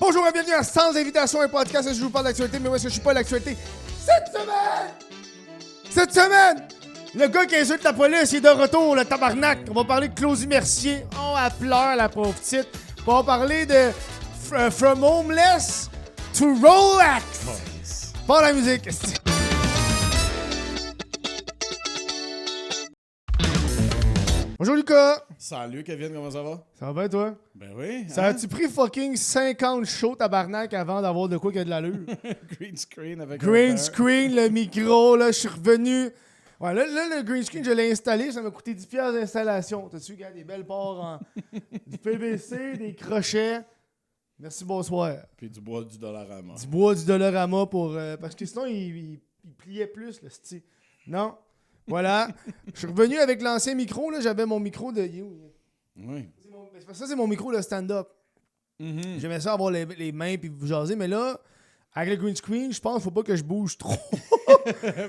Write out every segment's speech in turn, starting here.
Bonjour et bienvenue à Sans Invitation, un podcast où je vous parle d'actualité, mais où est-ce que je suis pas l'actualité cette semaine, le gars qui insulte la police, il est de retour, le tabarnak. On va parler de Claudie Mercier. Oh, elle pleure, la pauvre petite. On va parler de From Homeless to Rolex. Pas la musique. Bonjour Lucas. Salut Kevin, comment ça va? Ça va bien toi? Ben oui. Ça a-tu pris fucking 50 shows tabarnak avant d'avoir de quoi qui a de l'allure? Green screen avec Green screen, le micro, là, je suis revenu. Ouais, là, le green screen, je l'ai installé, ça m'a coûté 10$ d'installation. T'as-tu, gars, des belles ports en du PVC, des crochets. Merci, bonsoir. Puis du bois du Dollarama. Du bois du Dollarama pour. Parce que sinon, il pliait plus, le style. Non? Voilà. Je suis revenu avec l'ancien micro, là. J'avais mon micro de. Oui. Ça, c'est mon micro de stand-up. Mm-hmm. J'aimais ça avoir les mains puis vous jaser, mais là, avec le green screen, je pense qu'il faut pas que je bouge trop.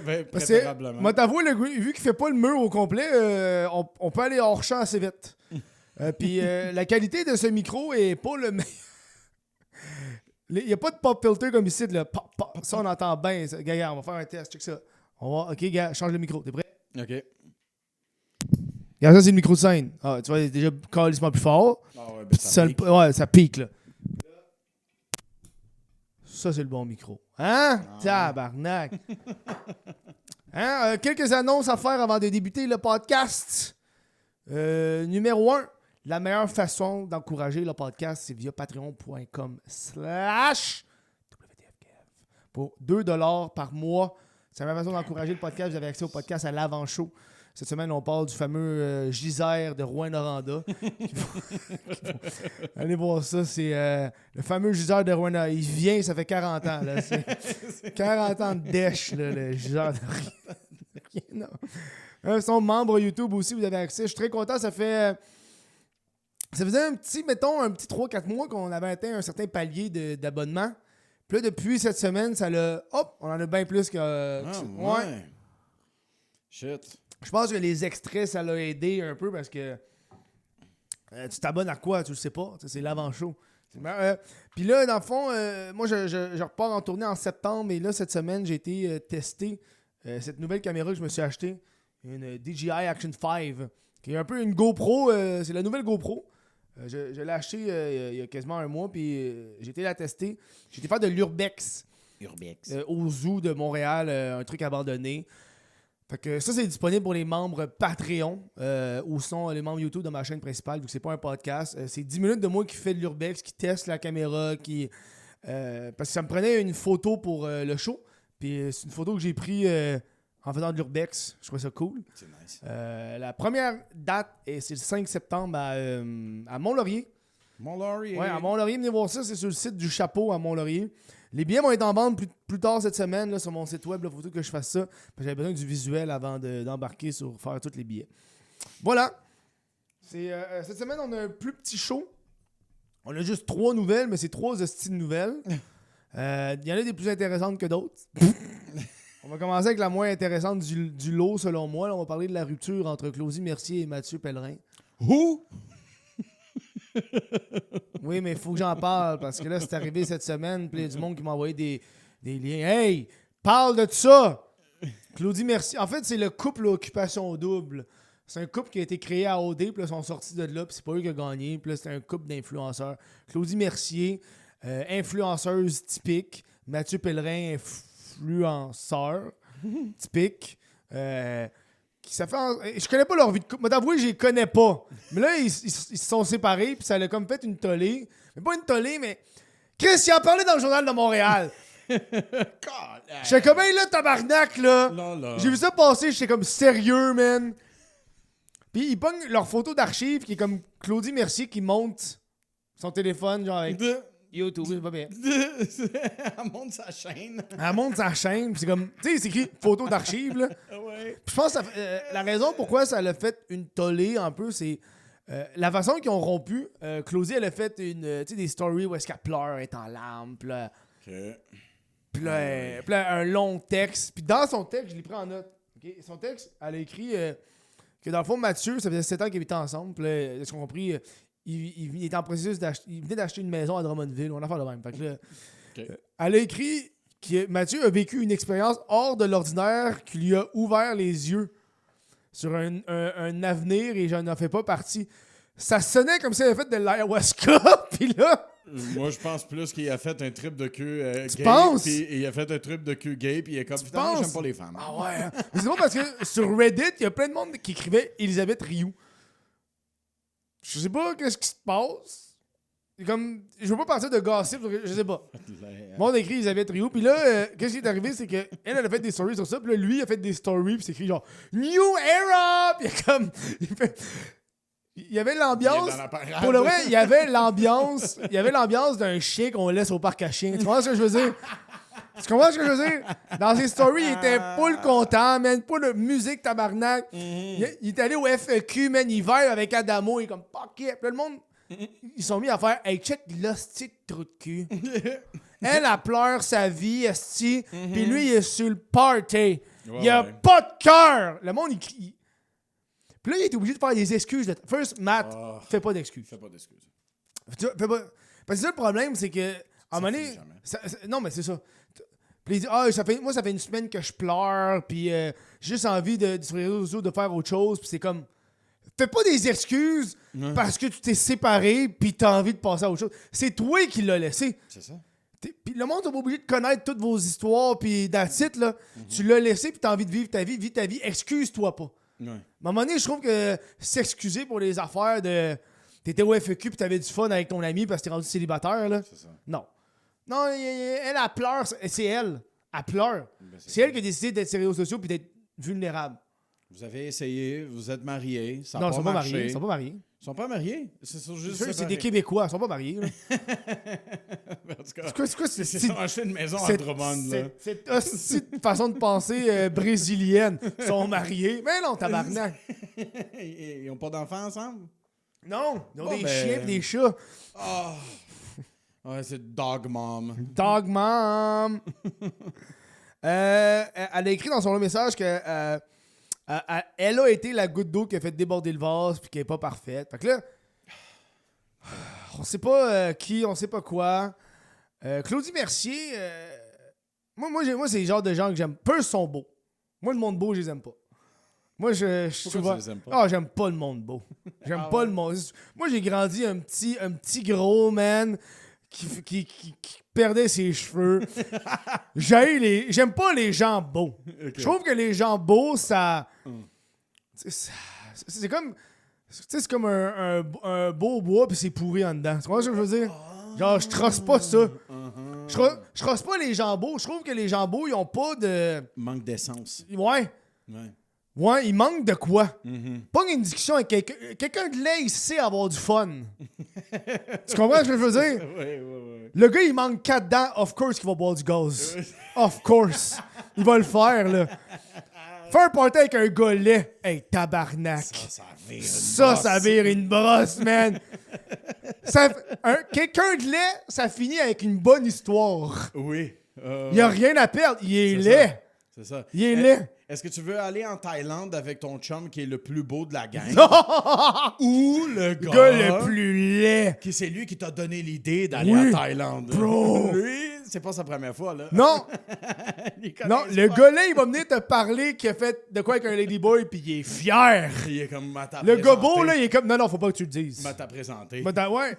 Ben, Parce préférablement. que, moi, t'avoue, vu qu'il fait pas le mur au complet, on peut aller hors champ assez vite. Puis la qualité de ce micro est pas le meilleur. Il n'y a pas de pop filter comme ici. Là. Pop, pop. Ça, on entend bien. Gars, on va faire un test. Check ça. OK, gars, change le micro. T'es prêt? OK. Regarde, ça, c'est le micro de scène. Ah, tu vois, il est déjà calissement plus fort. Ah ouais, ben Puis ça pique. ouais, ça pique, là. Ça, c'est le bon micro. Hein? Tabarnak! Hein? Quelques annonces à faire avant de débuter le podcast. Numéro 1, la meilleure façon d'encourager le podcast, c'est via patreon.com/WTFKF. Pour 2$ par mois. C'est la meilleure façon d'encourager le podcast. Vous avez accès au podcast à l'avant-show. Cette semaine, on parle du fameux Gisère de Rouyn-Noranda. Allez voir ça, c'est le fameux Gisère de Rouyn-Noranda. Il vient, ça fait 40 ans. Là. C'est 40 ans de dèche, là, le Gisère de Rouyn-Noranda. Son membre YouTube aussi, vous avez accès. Je suis très content, ça faisait un petit 3-4 mois qu'on avait atteint un certain palier d'abonnement. Puis là, depuis cette semaine, ça l'a... Hop, on en a bien plus que... Ouais. Shit. Je pense que les extraits, ça l'a aidé un peu parce que tu t'abonnes à quoi? Tu le sais pas. C'est l'avant-show. Puis là, dans le fond, moi, je repars en tournée en septembre. Et là, cette semaine, j'ai été tester cette nouvelle caméra que je me suis achetée. Une DJI Action 5. Qui est un peu une GoPro. C'est la nouvelle GoPro. Je l'ai achetée il y a quasiment un mois. Puis j'ai été la tester. J'ai été faire de l'Urbex. Au zoo de Montréal. Un truc abandonné. Fait que ça, c'est disponible pour les membres Patreon ou sinon les membres YouTube de ma chaîne principale, vu que c'est pas un podcast. C'est 10 minutes de moi qui fais de l'urbex, qui teste la caméra, parce que ça me prenait une photo pour le show. Puis c'est une photo que j'ai prise en faisant de l'urbex. Je trouvais ça cool. C'est nice. La première date, c'est le 5 septembre à Mont-Laurier. Mont-Laurier. Ouais, à Mont-Laurier, venez voir ça. C'est sur le site du Chapeau à Mont-Laurier. Les billets vont être en vente plus tard cette semaine là, sur mon site web. Il faut que je fasse ça. J'avais besoin du visuel avant d'embarquer sur faire tous les billets. Voilà. Cette semaine, on a un plus petit show. On a juste 3 nouvelles, mais c'est 3 hosties de nouvelles. Il y en a des plus intéressantes que d'autres. On va commencer avec la moins intéressante du lot, selon moi. Là, on va parler de la rupture entre Claudie Mercier et Mathieu Pellerin. Who? Oui, mais il faut que j'en parle parce que là, c'est arrivé cette semaine. Puis il y a du monde qui m'a envoyé des liens. Hey, parle de ça! Claudie Mercier. En fait, c'est le couple Occupation Double. C'est un couple qui a été créé à OD. Puis là, ils sont sortis de là. Puis c'est pas eux qui ont gagné. Puis là, c'est un couple d'influenceurs. Claudie Mercier, influenceuse typique. Mathieu Pellerin, influenceur typique. Je connais pas leur vie de couple. Moi, d'avouer, je les connais pas. Mais là, ils se sont séparés, puis ça a comme fait une tollée. Mais pas une tollée, mais... Chris, il en parlait dans le Journal de Montréal. J'étais comme, hey, là, tabarnak, là. J'ai vu ça passer, j'étais comme, sérieux, man. Puis ils pognent leur photo d'archive, qui est comme Claudie Mercier qui monte son téléphone, genre avec YouTube, c'est pas bien. Elle monte sa chaîne. Elle monte sa chaîne, puis c'est comme, tu sais, c'est écrit photo d'archive, là. Ouais. Puis je pense que la raison pourquoi ça l'a fait une tollée un peu, c'est la façon qu'ils ont rompu. Claudie, elle a fait des stories où est-ce qu'elle pleure, elle est en larmes, puis là, puis là, un long texte. Puis dans son texte, je l'ai pris en note. Okay? Son texte, elle a écrit que dans le fond, Mathieu, ça faisait 7 ans qu'ils étaient ensemble. Puis là, est-ce qu'on a compris, il était en processus d'acheter. Il venait d'acheter une maison à Drummondville, on a fait de même. Fait que là, Ok. elle a écrit que Mathieu a vécu une expérience hors de l'ordinaire qui lui a ouvert les yeux sur un avenir et j'en ai fait pas partie. Ça sonnait comme s'il avait fait de l'ayahuasca, puis là... Moi, je pense plus qu'il a fait un trip de queue Tu gay. penses? Puis il a fait un trip de queue gay, puis il est comme, putain, penses? j'aime pas les femmes. Ah ouais. Hein? Mais c'est bon parce que sur Reddit, il y a plein de monde qui écrivait Elisabeth Rioux. Je sais pas qu'est-ce qui se passe. C'est comme, je veux pas partir de gossip, je sais pas. Le monde a écrit Elisabeth Rioux, puis là, qu'est-ce qui est arrivé, c'est que elle a fait des stories sur ça, puis là, lui, il a fait des stories, puis c'est écrit genre New Era, puis il y avait l'ambiance. Pour le vrai, il y avait l'ambiance d'un chien qu'on laisse au parc à chiens. Tu comprends ce que je veux dire? Tu comprends ce que je veux dire? Dans ses stories, il était full content, man. Pas de musique, tabarnak. Il est allé au FEQ, man. Il vibe avec Adamo. Il est comme, fuck it. Puis là, le monde, ils sont mis à faire, hey, check l'hostie de trou de cul. Elle pleure sa vie, esti. Puis lui, il est sur le party. Il a pas de cœur. Le monde, il crie. Puis là, il est obligé de faire des excuses. First, Matt, fais pas d'excuses. Fais pas d'excuses. Fais pas... Parce que ça, le problème, c'est que, à un moment donné... Non, mais c'est ça. Puis il dit, ça fait une semaine que je pleure, puis j'ai juste envie sur les réseaux sociaux de faire autre chose. Puis c'est comme, fais pas des excuses parce que tu t'es séparé, puis t'as envie de passer à autre chose. C'est toi qui l'as laissé. C'est ça. Puis le monde n'est pas obligé de connaître toutes vos histoires, puis that's it, là. Tu l'as laissé, puis t'as envie de vivre ta vie, vis ta vie, excuse-toi pas. Ouais. À un moment donné, je trouve que s'excuser pour les affaires de... T'étais au FEQ, puis t'avais du fun avec ton ami parce que t'es rendu célibataire, là. C'est ça. Non. Non, elle pleure. C'est elle. Elle pleure. Ben, c'est elle qui a décidé d'être sur les réseaux sociaux puis d'être vulnérable. Vous avez essayé, vous êtes mariés, ça Non, n'a ils sont pas pas marché. mariés. Ils sont pas mariés. Ils sont pas mariés? C'est juste C'est des Québécois. Ils sont pas mariés. Là. C'est quoi, Ils ont acheté une maison à Drummond, là. C'est aussi une façon de penser brésilienne. Ils sont mariés. Mais non, tabarnak. Ils n'ont pas d'enfants ensemble? Non, ils ont Bon, des ben- chiens et des chats. Oh. Ouais, c'est Dog Mom. Dog mom. Elle a écrit dans son long message que elle a été la goutte d'eau qui a fait déborder le vase puis qui est pas parfaite. Fait que là, on sait pas qui, on sait pas quoi. Claudie Mercier, moi, c'est le genre de gens que j'aime. Peu sont beaux. Moi, le monde beau, je les aime pas. Moi, Pourquoi tu les aimes pas? j'aime pas le monde beau. J'aime pas le monde. Moi, j'ai grandi un petit gros man qui perdait ses cheveux. J'aime pas les gens beaux. Okay. Je trouve que les gens beaux, ça... C'est comme... C'est comme un beau bois puis c'est pourri en dedans. Tu vois ce que je veux dire? Genre, je trosse pas ça. Je trosse pas les gens beaux. Je trouve que les gens beaux, ils ont pas de... Manque d'essence. Ouais. Ouais. Ouais, il manque de quoi? Mm-hmm. Pas une discussion avec quelqu'un. Quelqu'un de laid, il sait avoir du fun. Tu comprends ce que je veux dire? Ouais. Le gars, il manque 4 dents. Of course qu'il va boire du gaz. Of course. Il va le faire, là. Faire un party avec un gars laid. Hey, tabarnak. Ça vire une brosse, man. Quelqu'un de laid, ça finit avec une bonne histoire. Oui. Il n'y a rien à perdre. Il est laid. C'est ça. Il est laid. Est-ce que tu veux aller en Thaïlande avec ton chum qui est le plus beau de la gang? Ou le le gars le plus laid. Qui c'est lui qui t'a donné l'idée d'aller Oui. en Thaïlande. Bro. Lui, c'est pas sa première fois, là. Non. Il connaît Non, le gars là, il va venir te parler qu'il a fait de quoi avec un ladyboy, puis il est fier. Il est comme, m'a Le gars beau, là, il est comme, non, faut pas que tu le dises. m'a présenté. Ouais.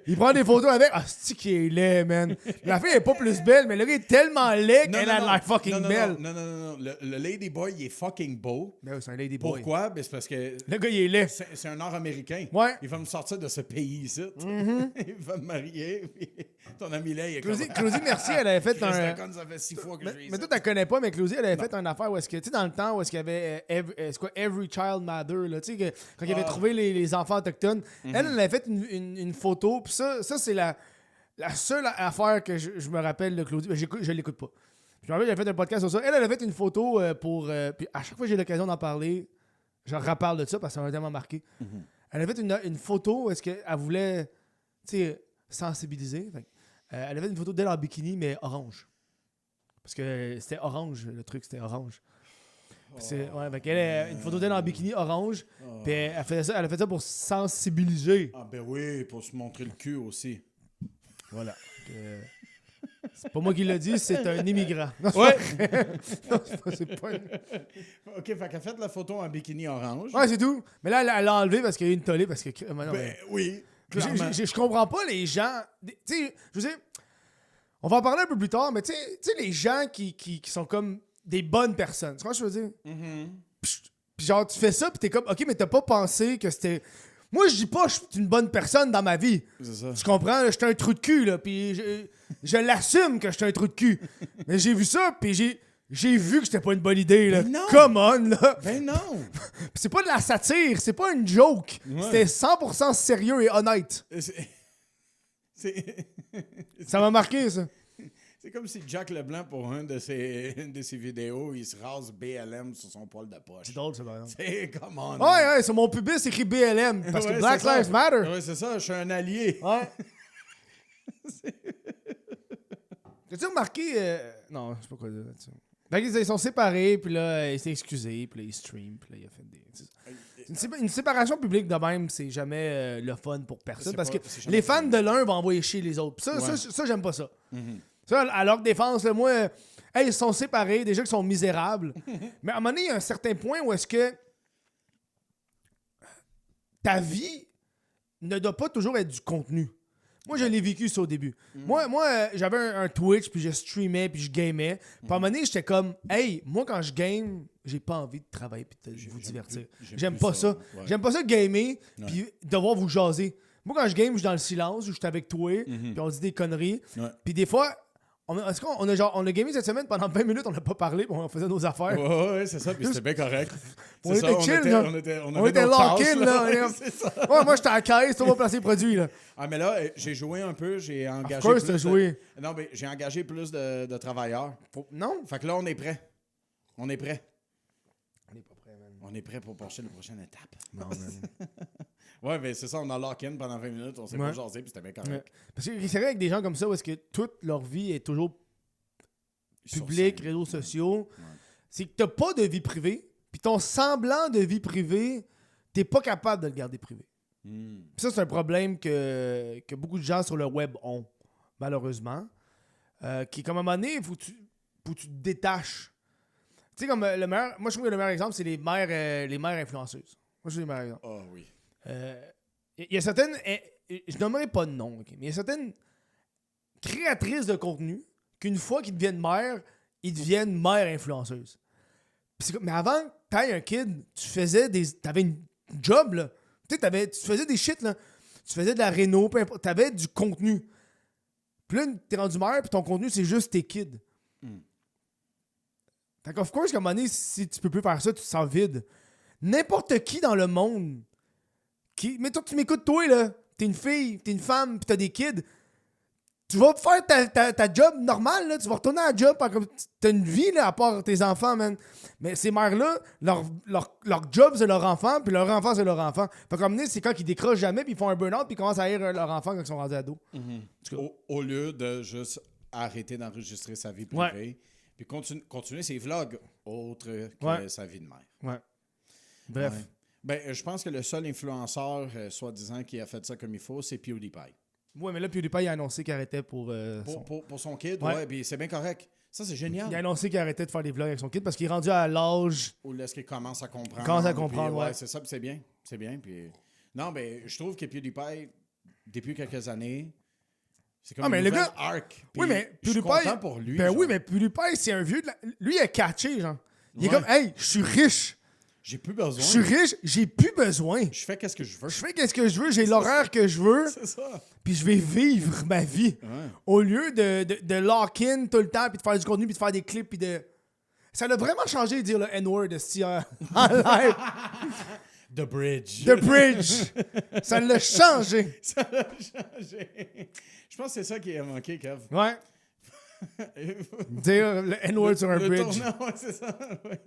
Il prend des photos avec. Ah, c'est qui est laid, man. La fille est pas plus belle, mais le gars est tellement laid qu'elle a l'air fucking belle. Non. Le ladyboy, il est fucking beau. Ben oui, c'est un ladyboy. Pourquoi? Ben, c'est parce que Le gars, il est laid. c'est un Nord-Américain. Ouais. Il va me sortir de ce pays ici. Il va me marier. Puis ton ami là, il est comme... Claudie Mercier, elle avait fait Christ, un... la conne, ça fait 6 fois que je vis Mais ici. toi, tu connais pas, mais Claudie, elle avait fait une affaire où est-ce que, tu sais, dans le temps où est-ce qu'il y avait Every Child Matter, là, tu sais, quand il avait trouvé les enfants autochtones, elle avait fait une photo, puis ça c'est la seule affaire que je me rappelle de Claudie. Je l'écoute pas. Puis je me rappelle, j'avais fait un podcast sur ça. Elle avait fait une photo puis à chaque fois que j'ai l'occasion d'en parler, je reparle de ça parce que ça m'a tellement marqué. Elle avait fait une photo où est-ce qu'elle voulait, tu sais, sensibiliser. Fait, elle avait une photo d'elle en bikini, mais orange. Parce que c'était orange, le truc, c'était orange. Ouais, fait qu'elle a une photo d'elle en bikini orange. Puis elle a fait ça pour sensibiliser. Ah ben oui, pour se montrer le cul aussi. Voilà. C'est pas moi qui l'ai dit, c'est un immigrant. Non, Ouais. c'est pas OK, fait qu'elle a fait la photo en bikini orange. Ouais, c'est tout. Mais là, elle l'a enlevé parce qu'il y a eu une tollée. Parce que. Ben oui. clairement. Je comprends pas les gens. Tu sais, je veux dire, on va en parler un peu plus tard, mais tu sais, les gens qui sont comme des bonnes personnes. Tu vois ce que je veux dire? Puis genre, tu fais ça, puis t'es comme, OK, mais t'as pas pensé que c'était. Moi, je dis pas que je suis une bonne personne dans ma vie. C'est ça. Tu comprends? J'étais un trou de cul, là, puis je l'assume que j'étais un trou de cul. Mais j'ai vu ça, puis j'ai vu que c'était pas une bonne idée, là. Mais non! Come on, là! Ben non! Pis c'est pas de la satire, c'est pas une joke. Ouais. C'était 100% sérieux et honnête. C'est Ça m'a marqué, ça. c'est comme si Jack Leblanc, pour une de ses vidéos, il se rase BLM sur son poil de poche. C'est drôle, ça, par exemple. C'est come on. Ouais, sur mon pubis, c'est écrit BLM. Parce que Ouais, Black c'est ça. Lives Matter. Ouais, c'est ça, je suis un allié. Ouais. T'as-tu remarqué. Non, je sais pas quoi dire là-dessus. Fait qu'ils sont séparés, puis là, il s'est excusé, puis là, il stream, puis là, il a fait des. Une séparation publique de même, c'est jamais le fun pour personne. C'est Parce pas- que c'est jamais les fans le de l'un vont envoyer chier les autres. Puis ça, Ouais. ça, j'aime pas ça. Ça, à leur défense, là, moi, hey, ils sont séparés, déjà qu'ils sont misérables. Mais à un moment donné, il y a un certain point où est-ce que ta vie ne doit pas toujours être du contenu. Moi, je l'ai vécu ça au début. Moi, j'avais un Twitch, puis je streamais, puis je gamais. Puis à un moment donné, j'étais comme, hey, moi, quand je game, j'ai pas envie de travailler puis de vous divertir. J'aime pas ça. Ouais. J'aime pas ça gamer, puis devoir vous jaser. Moi, quand je game, je suis dans le silence, je suis avec toi, puis on dit des conneries. Ouais. Puis des fois, est-ce qu'on a, on a gamé cette semaine pendant 20 minutes, on n'a pas parlé, puis on faisait nos affaires. Ouais, c'est ça, puis c'était bien correct. On C'est était ça, chill, on là. était On était lock-in, là. Ouais, c'est ça. Ouais, moi, j'étais à la caisse, toi, on va placer le produit, là. Ah, mais là, j'ai joué un peu, j'ai engagé. Of course, plus t'as joué. Non, mais j'ai engagé plus de travailleurs. Non? Fait que là, on est prêt. On est prêt. On est pas prêt, man. On est prêt pour passer la prochaine étape. Non, man. Ouais, mais c'est ça, on a lock-in pendant 20 minutes, on s'est Ouais. pas jasé, puis c'était bien correct. Parce que c'est vrai avec des gens comme ça où est-ce que toute leur vie est toujours Sur publique, scène. réseaux sociaux, c'est que t'as pas de vie privée, puis ton semblant de vie privée, t'es pas capable de le garder privé. Hmm. Puis ça, c'est un problème que beaucoup de gens sur le web ont, malheureusement. Qui est comme à un moment donné, faut que tu te détaches. Tu sais, comme le meilleur. Moi, je trouve que le meilleur exemple, c'est les mères influenceuses. Moi, je trouve le meilleur exemple. Ah oui. Il y a certaines. Je nommerai pas de nom, ok, mais il y a certaines créatrices de contenu qu'une fois qu'ils deviennent mères, ils deviennent mères influenceuses. Puis c'est comme- mais avant que t'ailles un kid, t'avais une job, là. Tu sais, tu faisais des shit, là. Tu faisais de la réno, peu importe. T'avais du contenu. Puis là, t'es rendu mère, puis ton contenu, c'est juste tes kids. Fait qu'of course, qu'à un moment donné, si tu peux plus faire ça, tu te sens vide. N'importe qui dans le monde mais toi, tu m'écoutes, toi, là. T'es une fille, t'es une femme, pis t'as des kids. Tu vas faire ta job normale, là. Tu vas retourner à la job, comme t'as une vie, là, à part tes enfants, man. Mais ces mères-là, leur job, c'est leur enfant, puis leur enfant, c'est leur enfant. Fait qu'à un moment donné, c'est quand ils décrochent jamais, puis ils font un burn-out, puis ils commencent à haïr leur enfant quand ils sont rendus ados. Au lieu de juste arrêter d'enregistrer sa vie Ouais. privée, puis continuer ses vlogs autres que Ouais. sa vie de mère. Ouais. Bref. Ouais. Ben, je pense que le seul influenceur, soi-disant, qui a fait ça comme il faut, c'est PewDiePie. Ouais, mais là, PewDiePie, il a annoncé qu'il arrêtait pour Pour son kid, Ouais. ouais, puis c'est bien correct. Ça, c'est génial. Il a annoncé qu'il arrêtait de faire des vlogs avec son kid parce qu'il est rendu à l'âge. Ou est-ce qu'il commence à comprendre? Il commence à comprendre, puis, ouais. C'est ça, puis c'est bien. C'est bien. Puis... Non, mais je trouve que PewDiePie, depuis quelques années, c'est comme Ah, mais une le nouvelle gars- arc. Oui, mais je suis PewDiePie. content pour lui. Ben genre. oui, mais PewDiePie, c'est un vieux. Lui, il a catché, genre. Il est Ouais. comme, hey, je suis riche. J'ai plus besoin. Je suis riche, j'ai plus besoin. Je fais qu'est-ce que je veux. Je fais qu'est-ce que je veux, j'ai l'horaire que je veux, C'est ça. puis je vais vivre ma vie. Ouais. Au lieu de lock-in tout le temps, puis de faire du contenu, puis de faire des clips, puis de. Ça l'a vraiment changé de dire le N-word en live. The Bridge. The Bridge. Ça l'a changé. Ça a changé. Je pense que c'est ça qui a manqué, Kev. Ouais. Dire le N-word sur un Le bridge. tournant, ouais, c'est ça. Ouais.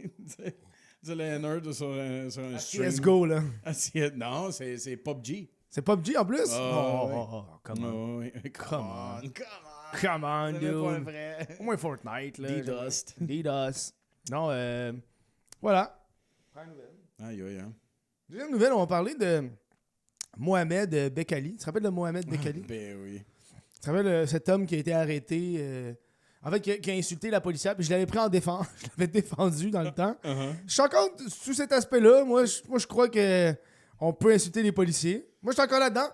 Dire le N-word sur un stream. Let's go, là. Non, c'est PUBG. C'est PUBG en plus? Oh, ouais. Come on. Ouais. Come on. Come on, C'est même pas dude. vrai. Au moins Fortnite, là. D-Dust. D-Dust. Non, Voilà. Première nouvelle. Aïe, aïe, hein. Deuxième nouvelle, on va parler de Mohamed Bekali. Tu te rappelles de Mohamed Bekali? Ben oui. Tu te rappelles cet homme qui a été arrêté, en fait, qui a insulté la policière, puis je l'avais pris en défense. Je l'avais défendu dans le temps. Je suis encore sous cet aspect-là. Moi, je crois que on peut insulter les policiers. Moi, je suis encore là-dedans.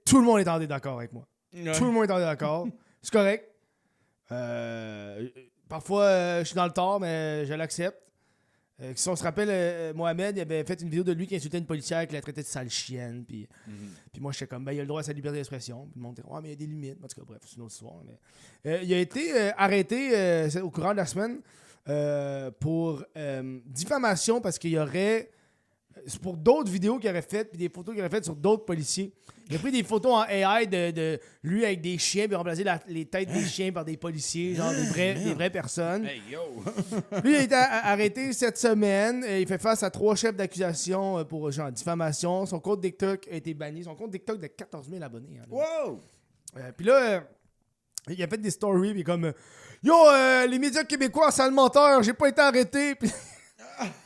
Tout le monde était d'accord avec moi. Ouais. Tout le monde était d'accord. C'est correct. Parfois, je suis dans le tort, mais je l'accepte. Si on se rappelle, Mohamed, il avait fait une vidéo de lui qui insultait une policière qui la traitait de sale chienne. Puis moi, j'étais comme, il a le droit à sa liberté d'expression. Puis le monde était, mais il y a des limites. En tout cas, bref, c'est une autre histoire. Mais, il a été arrêté au courant de la semaine pour diffamation parce qu'il y aurait. C'est pour d'autres vidéos qu'il aurait faites, puis des photos qu'il aurait faites sur d'autres policiers. Il a pris des photos en AI de lui avec des chiens, puis remplacé les têtes des chiens par des policiers, genre des vraies personnes. Hey, yo! Lui, il a été arrêté cette semaine. Il fait face à 3 chefs d'accusation pour genre diffamation. Son compte TikTok a été banni. Son compte TikTok de 14 000 abonnés. Hein, Wow! puis là, il a fait des stories, puis comme Yo, les médias québécois, sale menteur, j'ai pas été arrêté. Puis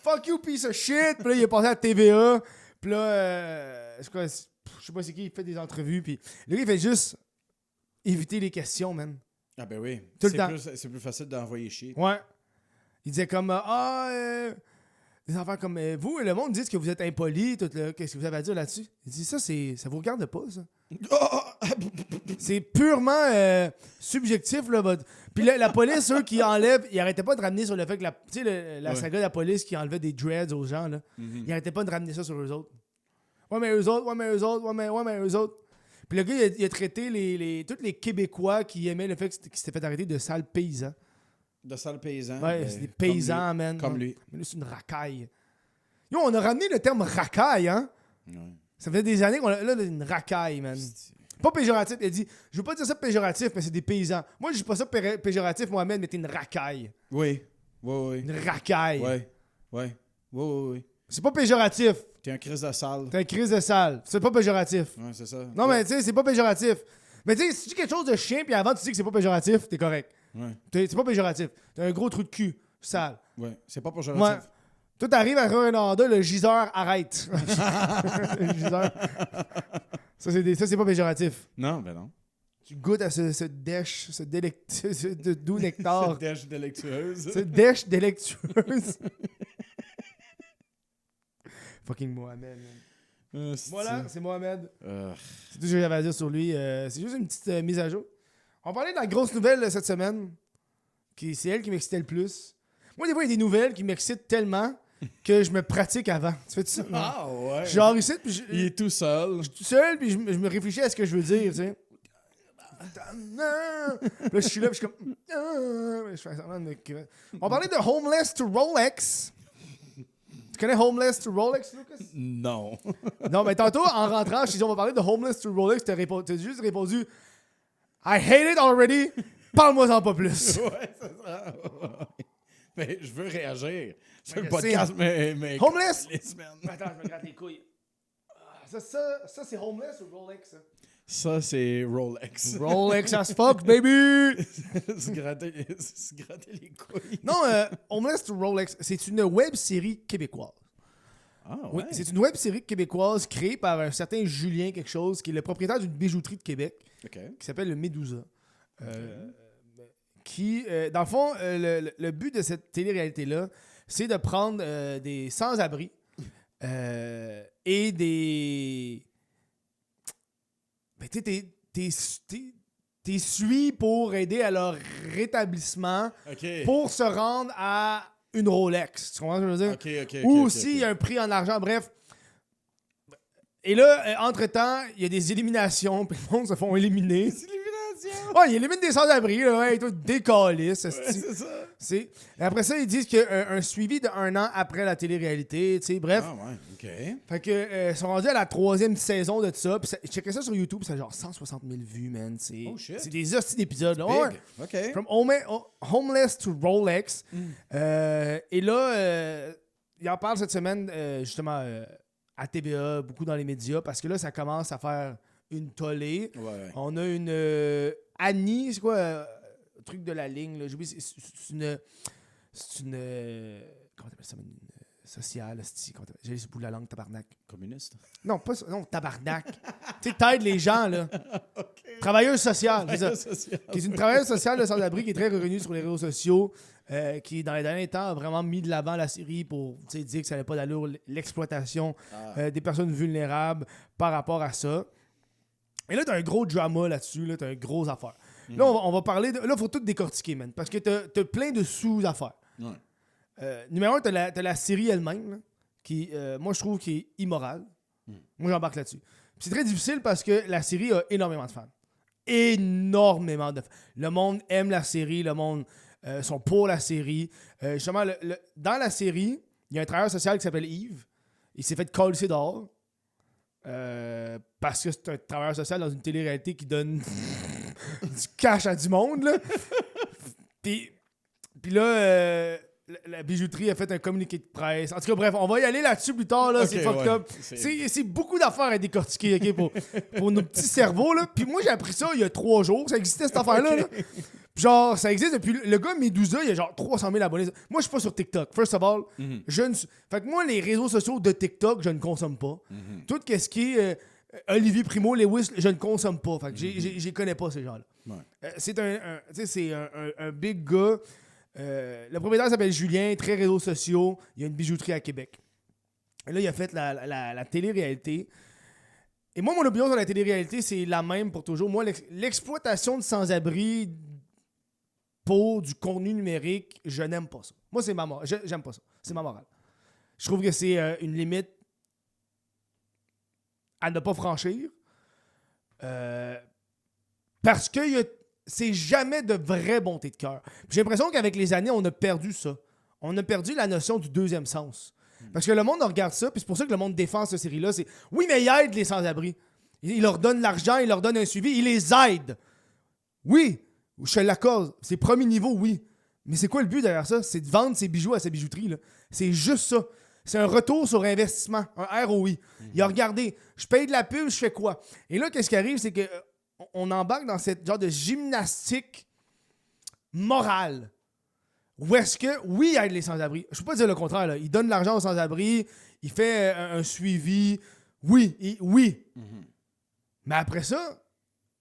fuck you, piece of shit. Puis là, il est passé à TVA. Puis là, je sais pas c'est qui, il fait des entrevues. Puis le gars, il fait juste éviter les questions, man. Ah ben oui. Tout le temps. C'est plus facile d'envoyer chier. Ouais. Il disait comme des enfants comme vous, le monde dit que vous êtes impoli, qu'est-ce que vous avez à dire là-dessus? Il dit ça vous regarde pas, ça. C'est purement subjectif, là. Puis la police, eux qui enlèvent, ils arrêtaient pas de ramener sur le fait que la saga de la police qui enlevait des dreads aux gens, là. Ils arrêtaient pas de ramener ça sur eux autres. Ouais, mais eux autres. Puis le gars, il a traité tous les Québécois qui aimaient le fait qu'ils s'étaient fait arrêter de sales paysans. De sale paysan. Ouais, c'est des paysans, man. Comme lui. Mais là, c'est une racaille. Yo, on a ramené le terme racaille, hein? Ouais. Ça fait des années qu'on a. Là, une racaille, man. Pas péjoratif. Il a dit, je veux pas dire ça péjoratif, mais c'est des paysans. Moi, je dis pas ça péjoratif, Mohamed, mais t'es une racaille. Oui. Oui. Une racaille. Oui. C'est pas péjoratif. T'es un crise de salle. T'es un crise de salle. C'est pas péjoratif. Ouais, c'est ça. Non, mais tu sais, c'est pas péjoratif. Mais tu sais, si tu dis quelque chose de chien, puis avant, tu dis que c'est pas péjoratif, t'es correct. Ouais. C'est pas péjoratif. T'as un gros trou de cul, sale. Ouais. C'est pas pour Ouais. gératif. Toi, t'arrives à Rwanda, le giseur arrête. Le giseur. Ça, c'est pas péjoratif. Non, ben non. Tu goûtes à ce dèche, ce doux nectar. Cette dèche délectueuse. Ce dèche délectueuse. Fucking Mohamed, man. Voilà, c'est Mohamed. C'est tout ce que j'avais à dire sur lui. C'est juste une petite mise à jour. On parlait de la grosse nouvelle cette semaine. C'est elle qui m'excitait le plus. Moi, des fois, il y a des nouvelles qui m'excitent tellement que je me pratique avant. Tu fais ça? Ah ouais. Genre ici, puis Il est tout seul. je suis tout seul, puis je me réfléchis à ce que je veux dire, tu sais. Puis là, je suis là, puis je suis comme... Je fais semblant de me... On parlait de Homeless to Rolex. Tu connais Homeless to Rolex, Lucas? Non. Non, mais tantôt, en rentrant, je t'ai dit, on va parler de Homeless to Rolex. T'as juste répondu, I hate it already. Parle-moi-en pas plus. Ouais, c'est ça. Mais je veux réagir. C'est Ouais, un podcast, mais Homeless? les semaines. Attends, je me gratte les couilles. Ça c'est Homeless ou Rolex, ça? Ça, c'est Rolex. Rolex as fuck, baby! se gratter les couilles. Non, Homeless to Rolex, c'est une web-série québécoise. Ah, ouais. Oui, c'est une web-série québécoise créée par un certain Julien quelque chose, qui est le propriétaire d'une bijouterie de Québec, OK. qui s'appelle le Medusa. Qui, dans le fond, le but de cette télé-réalité-là, c'est de prendre des sans-abri et des... Ben, tu sais, t'es suis pour aider à leur rétablissement OK. pour se rendre à une Rolex. Tu comprends ce que je veux dire? OK. Ou aussi, il y a un prix en argent. Bref. Et là, entre-temps, il y a des éliminations, puis le monde se font éliminer. C'est l'élimination. Ouais, ils éliminent des sans-abri, là, ouais, et tout, décalisse. Ouais, c'est ça. Et après ça, ils disent qu'il y a un suivi de 1 an après la télé-réalité, tu sais, bref. Ah, ouais. OK. Fait que, ils sont rendus à la 3e saison de ça, puis je checkais ça sur YouTube, c'est genre 160 000 vues, man. Oh, shit. C'est des hosties d'épisodes, là. Ouais. Big. OK. From Homeless to Rolex. Et là, il en parle cette semaine, justement, à TVA, beaucoup dans les médias, parce que là, ça commence à faire une tollée. Ouais. On a une Annie, c'est quoi, truc de la ligne, là, j'ai oublié, c'est une... comment t'appelles ça? Social, j'ai ce bout de la langue, tabarnak. Communiste? Non, pas ça. Non, tabarnak. Tu sais, t'aides les gens, là. Okay. Travailleuse sociale, c'est ça. Qui est une travailleuse sociale de sans-abri qui est très reconnue sur les réseaux sociaux, qui, dans les derniers temps, a vraiment mis de l'avant la série pour dire que ça n'avait pas d'allure, l'exploitation des personnes vulnérables par rapport à ça. Et là, t'as un gros drama là-dessus, là, t'as une grosse affaire. Là, on va parler de... Là, il faut tout décortiquer, man, parce que t'as plein de sous-affaires. Ouais. Numéro 1, t'as la série elle-même, là, qui, moi, je trouve qui est immorale. Moi, j'embarque là-dessus. Puis c'est très difficile parce que la série a énormément de fans. Énormément de fans. Le monde aime la série, le monde sont pour la série. Justement, dans la série, il y a un travailleur social qui s'appelle Yves. Il s'est fait coller dehors. Parce que c'est un travailleur social dans une télé-réalité qui donne du cash à du monde, là. Puis là, la bijouterie a fait un communiqué de presse. En tout cas, bref, on va y aller là-dessus plus tard. Là, okay, c'est fucked up. C'est beaucoup d'affaires à décortiquer, okay, pour nos petits cerveaux. Là. Puis moi, j'ai appris ça il y a 3 jours. Ça existait, cette affaire-là. Là. Genre, ça existe depuis... Le gars Medusa, il a genre 300 000 abonnés. Moi, je suis pas sur TikTok. First of all, je ne... Fait que moi, les réseaux sociaux de TikTok, je ne consomme pas. Tout ce qui est Olivier Primo, Lewis, je ne consomme pas. Fait que je connais pas, ces gens-là. Ouais. C'est un big gars... le propriétaire s'appelle Julien, très réseaux sociaux. Il y a une bijouterie à Québec. Et là, il a fait la télé-réalité. Et moi, mon opinion sur la télé-réalité, c'est la même pour toujours. Moi, l'exploitation de sans-abri pour du contenu numérique, je n'aime pas ça. Moi, c'est ma morale. J'aime pas ça. C'est ma morale. Je trouve que c'est une limite à ne pas franchir. Parce que c'est jamais de vraie bonté de cœur. J'ai l'impression qu'avec les années, on a perdu ça. On a perdu la notion du deuxième sens. Parce que le monde regarde ça, puis c'est pour ça que le monde défend cette série-là. C'est oui, mais il aide les sans-abri. Il leur donne l'argent, il leur donne un suivi, il les aide. Oui, je te l'accorde. C'est premier niveau, oui. Mais c'est quoi le but derrière ça? C'est de vendre ses bijoux à sa bijouterie. Là. C'est juste ça. C'est un retour sur investissement, un ROI. Il a regardé, je paye de la pub, je fais quoi? Et là, qu'est-ce qui arrive, c'est que on embarque dans cette genre de gymnastique morale. Où est-ce que, oui, il aide les sans-abri. Je ne peux pas dire le contraire. Là. Il donne de l'argent aux sans-abri, il fait un suivi. Oui, oui. Mais après ça,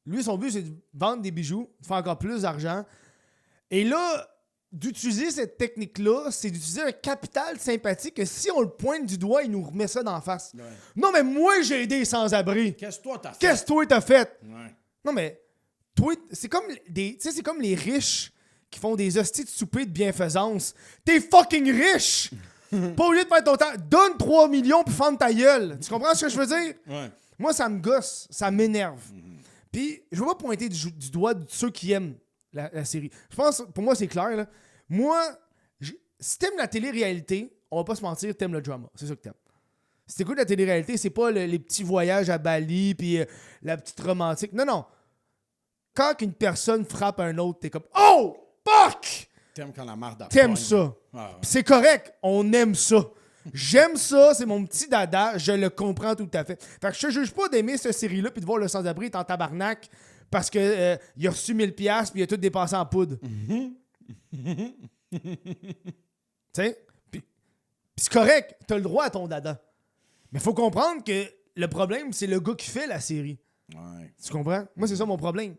lui, son but, c'est de vendre des bijoux, de faire encore plus d'argent. Et là, d'utiliser cette technique-là, c'est d'utiliser un capital sympathique que si on le pointe du doigt, il nous remet ça d'en face. Ouais. Non, mais moi, j'ai aidé les sans-abri. Qu'est-ce que toi, t'as fait? Qu'est-ce que toi, t'as fait? Ouais. Non, mais toi, c'est comme c'est comme les riches qui font des hosties de souper de bienfaisance. T'es fucking riche! Pas au lieu de faire ton temps. Donne 3 millions puis fendre ta gueule. Tu comprends ce que je veux dire? Ouais. Moi, ça me gosse. Ça m'énerve. Puis, je veux pas pointer du doigt de ceux qui aiment la série. Je pense, pour moi, c'est clair. Là. Moi, si t'aimes la télé-réalité, on va pas se mentir, t'aimes le drama. C'est ça que t'aimes. Si t'écoutes la télé-réalité, c'est pas les petits voyages à Bali puis la petite romantique. Non, non. Quand une personne frappe un autre, t'es comme « Oh! Fuck! » T'aimes quand la marde T'aimes ça. Ah, ouais. C'est correct. On aime ça. J'aime ça. C'est mon petit dada. Je le comprends tout à fait. Fait que je te juge pas d'aimer cette série-là puis de voir le sans-abri être en tabarnak parce que il a reçu 1000$ puis il a tout dépensé en poudre. Tu sais? Puis c'est correct. T'as le droit à ton dada. Mais faut comprendre que le problème, c'est le gars qui fait la série. Ouais. Tu comprends? Moi, c'est ça mon problème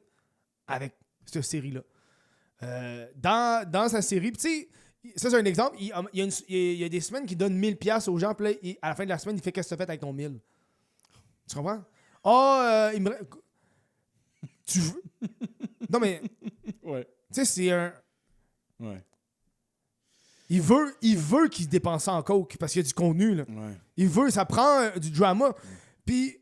avec cette série-là. Dans sa série, tu sais, ça c'est un exemple, il y a des semaines qui donnent 1000$ aux gens, puis là, à la fin de la semaine, il fait « Qu'est-ce que tu as fait avec ton 1000$? » Tu comprends? Il me... Tu veux... Non, mais... Ouais. Tu sais, c'est un... Ouais. Il veut qu'il dépense ça en coke, parce qu'il y a du contenu, là. Ouais. Il veut, ça prend du drama. Puis...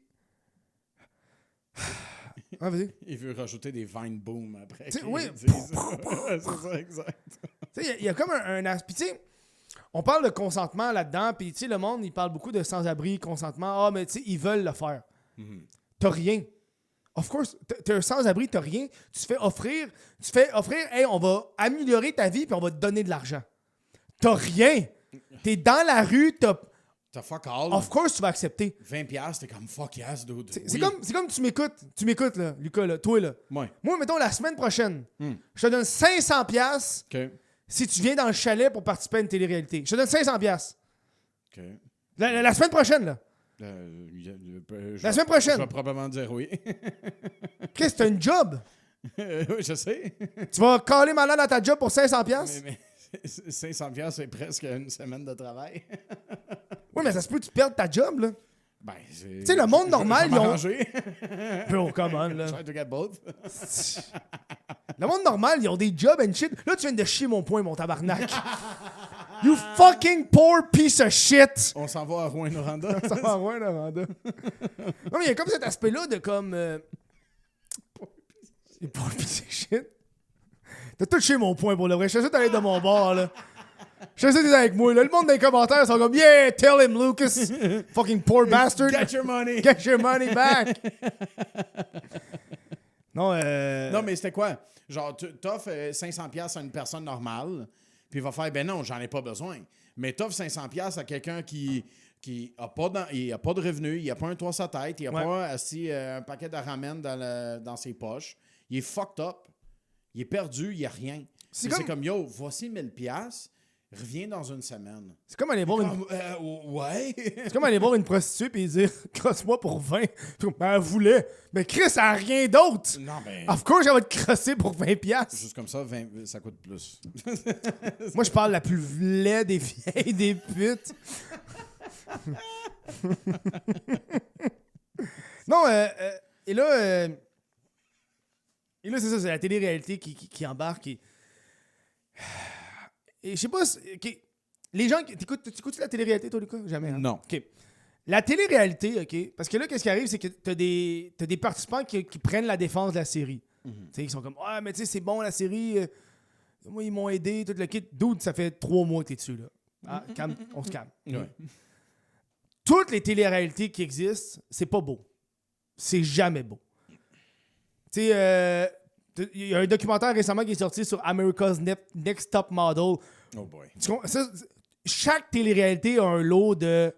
Ah, vas-y. Il veut rajouter des Vine Boom après. Oui. C'est ça, exact. Il y a comme un aspect. Tu sais, on parle de consentement là-dedans, puis tu sais, le monde, il parle beaucoup de sans-abri, consentement. Ah, mais tu sais, ils veulent le faire. T'as rien. Of course, t'es un sans-abri, t'as rien. Tu fais offrir, hey, on va améliorer ta vie, puis on va te donner de l'argent. T'as rien. T'es dans la rue, t'as fuck all. Of course, tu vas accepter. 20$, t'es comme fuck yes, dude. C'est comme tu m'écoutes. Tu m'écoutes, là, Lucas, là, toi, là. Ouais. Moi, mettons, la semaine prochaine, je te donne 500$. OK. si tu viens dans le chalet pour participer à une télé-réalité. Je te donne 500$. OK. La semaine prochaine, là. La semaine prochaine. Je vais probablement dire oui. Qu'est-ce que c'est un job? Oui, je sais. Tu vas caler malade dans ta job pour 500$? Mais 500$, c'est presque une semaine de travail. Oui, mais ça se peut que tu perdes ta job, là. Ben, Tu sais, le monde normal, ils ont... ils Bro, come on, là. Try to get both. Le monde normal, ils ont des jobs and shit. Là, tu viens de chier mon point, mon tabarnak. You fucking poor piece of shit. On s'en va à Rouyn-Noranda. Ça va loin, Noranda. Non, mais il y a comme cet aspect-là de comme... Poor piece of shit. T'as tout chier mon point pour le vrai. Je suis sûr que t'allais de mon bord, là. Je suis sûr que t'es avec moi, là. Le monde dans les commentaires sont comme « Yeah, tell him, Lucas. Fucking poor bastard. Get your money. Get your money back. » Non, Non, mais c'était quoi? Genre, t'offres 500$ à une personne normale, puis il va faire, ben non, j'en ai pas besoin. Mais t'offres 500$ à quelqu'un qui a pas de revenus, il a pas un toit sur sa tête, il a pas assis un paquet de ramen dans ses poches. Il est fucked up. Il est perdu, il a rien. C'est comme, yo, voici 1000$, reviens dans une semaine. C'est comme aller voir ouais. C'est comme aller voir une prostituée et dire « Crosse-moi pour 20 ». Ben, elle voulait. Mais Chris, elle a rien d'autre. Non, ben... Of course, elle va te crosser pour 20$. Juste comme ça, ça coûte plus. Moi, je parle la plus laide des vieilles des putes. Non, et là, c'est ça, c'est la télé-réalité qui embarque. Et je sais pas, les gens, t'écoutes la télé-réalité, toi, Lucas? Jamais, hein? Non. OK. La télé-réalité, OK, parce que là, qu'est-ce qui arrive, c'est que t'as des participants qui prennent la défense de la série. Tu sais, ils sont comme, ah, mais tu sais, c'est bon, la série, moi, ils m'ont aidé, tout le kit. Dude, ça fait 3 mois que t'es dessus, là. Ah, on se calme. Ouais. Toutes les télé-réalités qui existent, c'est pas beau. C'est jamais beau. Tu sais, il y a un documentaire récemment qui est sorti sur America's Next Top Model. Oh boy. Chaque télé-réalité a un lot de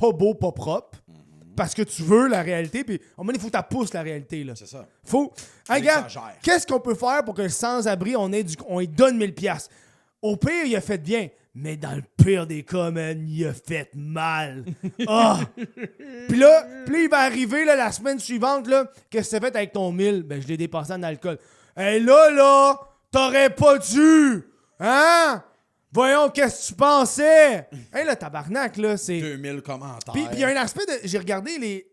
pas beau, pas propre. Parce que tu veux la réalité, puis au moins, il faut que tu pousses la réalité. Là. C'est ça. Faut. Hey, gars, qu'est-ce qu'on peut faire pour que le sans-abri, on lui donne 1000$? Au pire, il a fait bien. Mais dans le pire des cas, man, il a fait mal. Ah! Puis là, il va arriver là, la semaine suivante, là, qu'est-ce que tu as fait avec ton 1000? Ben, je l'ai dépensé en alcool. Hey, là, t'aurais pas dû! Hein? Voyons, qu'est-ce que tu pensais? Hey, là, tabarnak, là, c'est... 2000 commentaires. Puis il y a un aspect de... J'ai regardé les...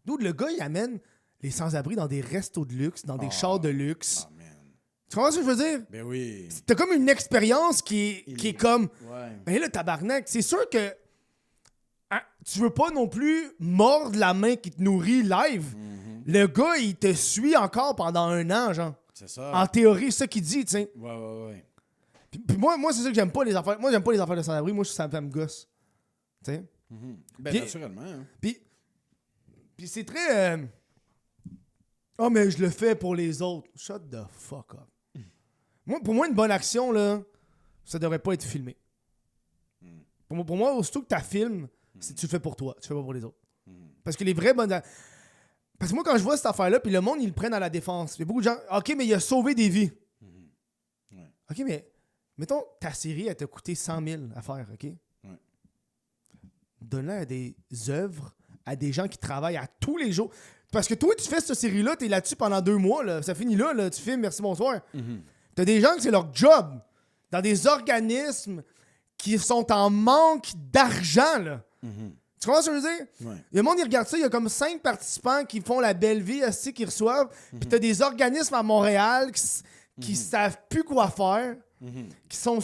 D'où le gars, il amène les sans-abri dans des restos de luxe, dans des chars de luxe. Oh, man. Tu comprends ce que je veux dire? Ben oui. T'as comme une expérience qui est comme... Ouais. Ben là, tabarnak, c'est sûr que hein, tu veux pas non plus mordre la main qui te nourrit live. Le gars, il te suit encore pendant 1 an, genre. C'est ça. En théorie, c'est ça qu'il dit, tu sais. Ouais. Puis moi, c'est ça que j'aime pas, les affaires. Moi, j'aime pas les affaires de sans-abri. Moi, ça me gosse. Tu sais? Ben, Puis- naturellement. Hein. Puis c'est très... Oh, mais je le fais pour les autres. Shut the fuck up. Pour moi, une bonne action, là, ça devrait pas être filmé. Pour moi, aussitôt que tu filmes, tu le fais pour toi. Tu le fais pas pour les autres. Parce que les vraies bonnes... Parce que moi, quand je vois cette affaire-là, puis le monde, ils le prennent à la défense. Il y a beaucoup de gens... OK, mais il a sauvé des vies. Ouais. OK, mais... Mettons, ta série, elle t'a coûté 100 000 à faire, OK? Ouais. Donne-la à des œuvres, à des gens qui travaillent à tous les jours. Parce que toi, tu fais cette série-là, t'es là-dessus pendant 2 mois, là. Ça finit là, tu filmes, merci, bonsoir. T'as des gens que c'est leur job, dans des organismes qui sont en manque d'argent, là. Tu comprends ce que je veux dire? Ouais. Le monde, il regarde ça, il y a comme 5 participants qui font la belle vie, aussi, qui reçoivent. Puis t'as des organismes à Montréal qui savent plus quoi faire, qui sont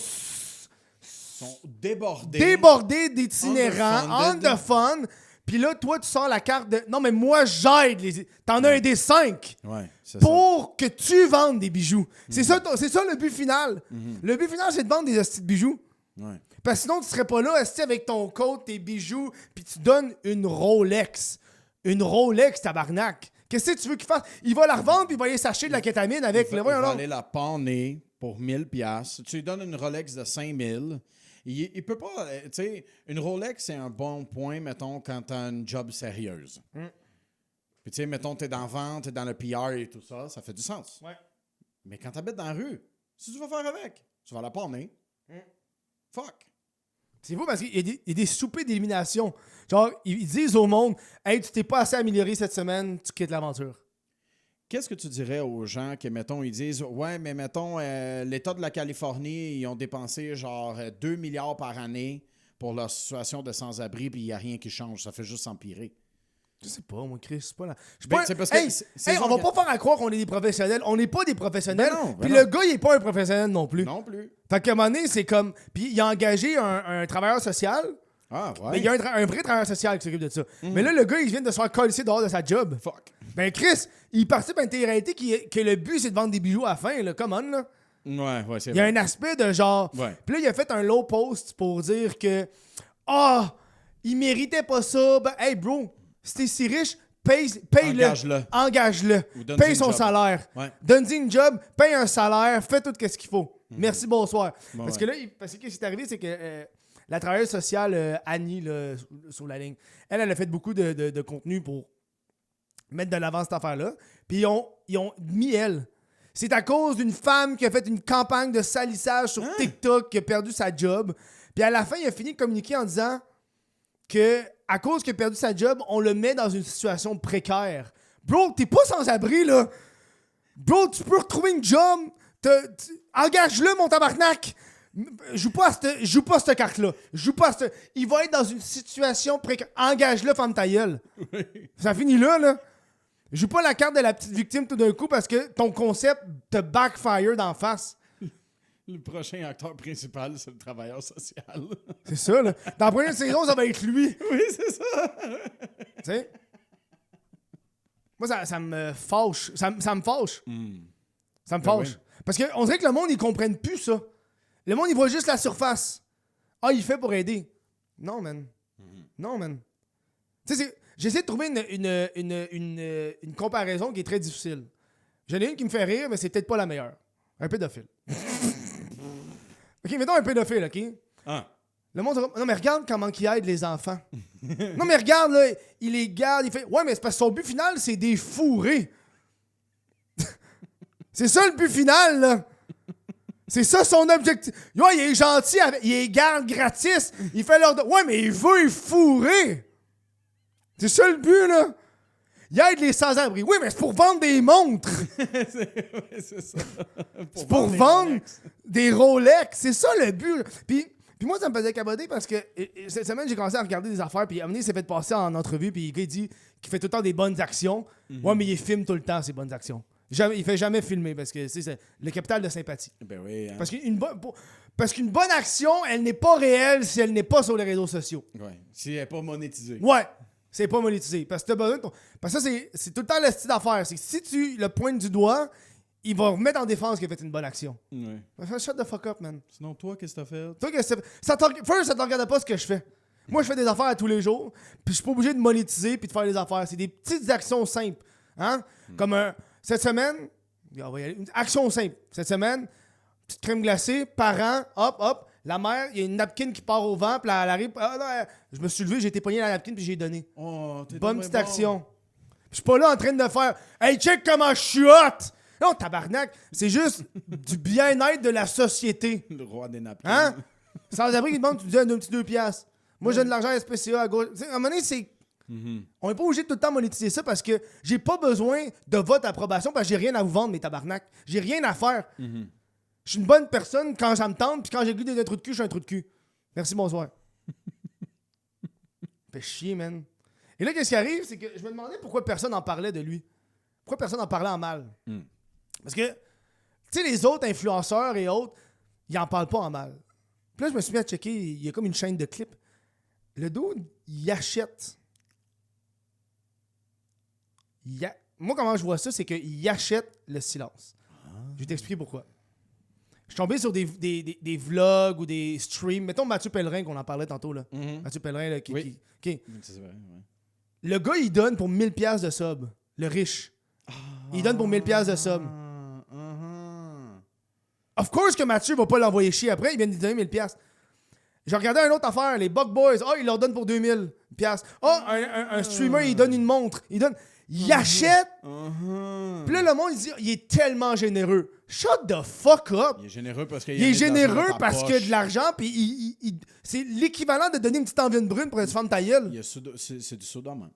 débordés d'itinérants, on the fun. Puis là, toi, tu sors la carte de... Non, mais moi, j'aide. T'en as aidé 5 Ouais, c'est pour que tu vendes des bijoux. C'est ça le but final. Le but final, c'est de vendre des hosties de bijoux. ça. Ouais. Parce que sinon, tu serais pas là, assis avec ton coat, tes bijoux, puis tu donnes une Rolex. Une Rolex, tabarnak. Qu'est-ce que tu veux qu'il fasse? Il va la revendre, puis il va aller s'acheter de la kétamine avec... Il va aller la panner pour 1000$. Tu lui donnes une Rolex de 5000$. Il peut pas... Tu sais, une Rolex, c'est un bon point, mettons, quand t'as une job sérieuse. Puis tu sais, mettons, t'es dans la vente, t'es dans le PR et tout ça, ça fait du sens. Ouais. Mais quand t'habites dans la rue, si tu vas faire avec? Tu vas la palmer. Fuck. C'est fou parce qu'il y a des soupers d'élimination. Genre, ils disent au monde, hey, tu t'es pas assez amélioré cette semaine, tu quittes l'aventure. Qu'est-ce que tu dirais aux gens qui, mettons, ils disent, ouais, mais mettons, l'État de la Californie, ils ont dépensé genre 2 milliards par année pour leur situation de sans-abri, puis il n'y a rien qui change. Ça fait juste s'empirer. Je sais pas, moi, Chris, c'est pas là. C'est parce que On va pas faire à croire qu'on est des professionnels. On n'est pas des professionnels. Ben Puis non. le gars, il est pas un professionnel non plus. Non plus. Fait qu'à un moment donné, c'est comme. Puis il a engagé un travailleur social. Ah, ouais. Mais il y a un vrai travailleur social qui s'occupe de ça. Mais là, le gars, il vient de se faire coller dehors de sa job. Fuck. Ben, Chris, il participe à une télé-réalité que le but, c'est de vendre des bijoux à la fin, là. Come on, là. Ouais, c'est Il y a vrai. un aspect de genre. Ouais. Puis là, il a fait un low post pour dire que. Ah, il méritait pas ça. Ben, hey, bro, si t'es si riche, paye-le. Engage-le. Engage-le. Ou donne-y Paye une son job. salaire. Ouais. Donne-y une job, paye un salaire, fais tout ce qu'il faut. Merci, bonsoir. Bon, parce ouais. que là, parce que ce qui est arrivé, c'est que la travailleuse sociale, Annie, là, sur la ligne, elle a fait beaucoup de contenu pour mettre de l'avant cette affaire-là. Puis ils ont mis elle. C'est à cause d'une femme qui a fait une campagne de salissage sur TikTok qui a perdu sa job. Puis à la fin, il a fini de communiquer en disant que à cause qu'il a perdu sa job, on le met dans une situation précaire. Bro, t'es pas sans abri, là. Bro, tu peux retrouver une job. Engage-le, mon tabarnak. Joue pas à cette carte-là. Il va être dans une situation précaire. Engage-le, femme ta gueule. Ça finit là. Joue pas la carte de la petite victime tout d'un coup parce que ton concept te backfire d'en face. Le prochain acteur principal, c'est le travailleur social. C'est ça, là. Dans la première saison, ça va être lui. Oui, c'est ça. Tu sais? Moi, ça me fâche. Ça me fâche. Ça me fâche. oui. Parce qu'on dirait que le monde, ils comprennent plus ça. Le monde, il voit juste la surface. Ah, il fait pour aider. Non, man. Non, man. Tu sais, j'essaie de trouver une comparaison qui est très difficile. J'en ai une qui me fait rire, mais c'est peut-être pas la meilleure. Un pédophile. OK, mettons un pédophile, OK? Ah. Le monde dira, non, mais regarde comment il aide les enfants. Non, mais regarde, là, il les garde, il fait... Ouais, mais c'est parce que son but final, c'est des fourrer. C'est ça le but final, là. C'est ça son objectif. Yo, il est gentil, il les garde gratis. Il fait leur... Ouais, mais il veut les fourrer. C'est ça le but, là. Il aide les sans-abri. Oui, mais c'est pour vendre des montres. c'est ça. C'est pour vendre des Rolex. C'est ça le but. Puis moi, ça me faisait caboter parce que cette semaine, j'ai commencé à regarder des affaires. Puis Amené s'est fait passer en entrevue. Puis le gars, il dit qu'il fait tout le temps des bonnes actions. Ouais, mais il filme tout le temps ses bonnes actions. Il fait jamais filmer parce que c'est le capital de sympathie. Ben oui. Hein. Parce qu'une bonne action, elle n'est pas réelle si elle n'est pas sur les réseaux sociaux. Ouais. Si elle n'est pas monétisée. Ouais. C'est pas monétisé. Parce que t'as besoin de Parce que ça, c'est tout le temps le style d'affaire. C'est que si tu le pointes du doigt, il va remettre en défense qu'il a fait une bonne action. Ouais. Shut the fuck up, man. Sinon, toi, qu'est-ce que t'as fait? Toi, ça te regarde pas ce que je fais. Moi, je fais des affaires à tous les jours, puis je suis pas obligé de monétiser puis de faire des affaires. C'est des petites actions simples. Hein? Comme cette semaine, on va y aller. Une action simple. Cette semaine, petite crème glacée, parents, hop. La mère, il y a une napkin qui part au vent, puis elle arrive. Je me suis levé, j'ai été pogné dans la napkin, puis j'ai donné. Oh, t'es Bonne donc petite bien action. Je suis pas là en train de faire hey, check comment je suis hot! Non, tabarnak, c'est juste du bien-être de la société. bon. Le roi des napkins. Hein? Sans-abri qui demande, tu donnes un petit 2 piastres. Moi, je donne de l'argent à SPCA à gauche. T'sais, à un moment donné, c'est. On n'est pas obligé de tout le temps monétiser ça parce que j'ai pas besoin de votre approbation parce que j'ai rien à vous vendre, mes tabarnak. J'ai rien à faire. Je suis une bonne personne quand ça me tente, puis quand j'ai goûté d'un trou de cul, je suis un trou de cul. Merci, bonsoir. Fait chier, man. Et là, qu'est-ce qui arrive, c'est que je me demandais pourquoi personne n'en parlait de lui. Pourquoi personne n'en parlait en mal. Parce que, tu sais, les autres influenceurs et autres, ils en parlent pas en mal. Puis là, je me suis mis à checker, il y a comme une chaîne de clips. Le dude, il achète. Moi, comment je vois ça, c'est qu'il achète le silence. Je vais t'expliquer pourquoi. Je suis tombé sur des vlogs ou des streams. Mettons Mathieu Pellerin, qu'on en parlait tantôt. Là. Mathieu Pellerin, là, Oui. qui- C'est vrai, ouais. Le gars, il donne pour 1000$ de sub. Le riche. Il donne pour 1000$ de sub. Of course que Mathieu va pas l'envoyer chier après. Il vient de lui donner 1000$. J'ai regardé une autre affaire. Les Buck Boys. Il leur donne pour 2000$. Un streamer, il donne une montre. Il achète. Uh-huh. Puis là, le monde, il dit, il est tellement généreux. Shut the fuck up. Il est généreux parce qu'il Il est généreux parce qu'il a de l'argent, puis c'est l'équivalent de donner une petite envie brune pour une femme ta gueule. C'est du soda, man.